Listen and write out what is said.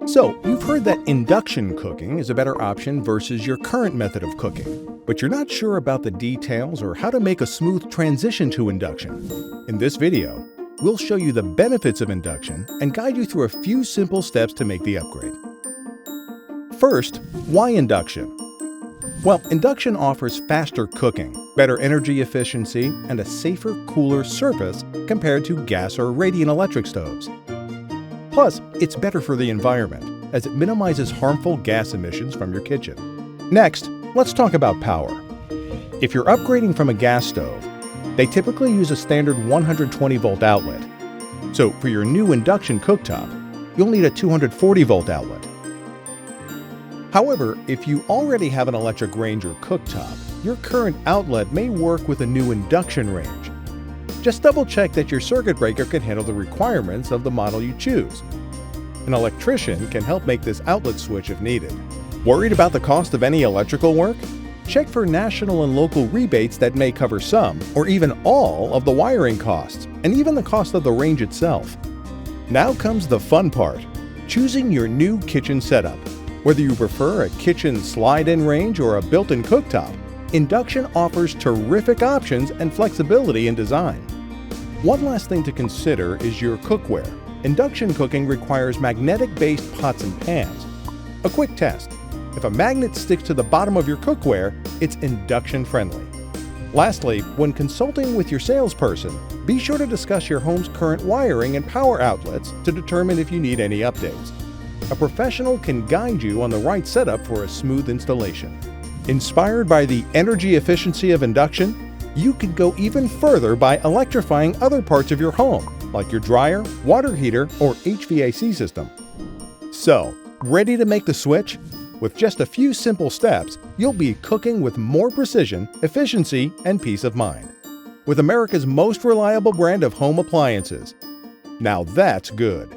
So, you've heard that induction cooking is a better option versus your current method of cooking, but you're not sure about the details or how to make a smooth transition to induction. In this video, we'll show you the benefits of induction and guide you through a few simple steps to make the upgrade. First, why induction? Well, induction offers faster cooking, better energy efficiency, and a safer, cooler surface compared to gas or radiant electric stoves. Plus, it's better for the environment, as it minimizes harmful gas emissions from your kitchen. Next, let's talk about power. If you're upgrading from a gas stove, they typically use a standard 120-volt outlet. So for your new induction cooktop, you'll need a 240-volt outlet. However, if you already have an electric range or cooktop, your current outlet may work with a new induction range. Just double-check that your circuit breaker can handle the requirements of the model you choose. An electrician can help make this outlet switch if needed. Worried about the cost of any electrical work? Check for national and local rebates that may cover some, or even all, of the wiring costs, and even the cost of the range itself. Now comes the fun part, choosing your new kitchen setup. Whether you prefer a kitchen slide-in range or a built-in cooktop, induction offers terrific options and flexibility in design. One last thing to consider is your cookware. Induction cooking requires magnetic-based pots and pans. A quick test. If a magnet sticks to the bottom of your cookware, it's induction-friendly. Lastly, when consulting with your salesperson, be sure to discuss your home's current wiring and power outlets to determine if you need any updates. A professional can guide you on the right setup for a smooth installation. Inspired by the energy efficiency of induction, you can go even further by electrifying other parts of your home, like your dryer, water heater, or HVAC system. So, ready to make the switch? With just a few simple steps, you'll be cooking with more precision, efficiency, and peace of mind. With America's most reliable brand of home appliances. Now that's good.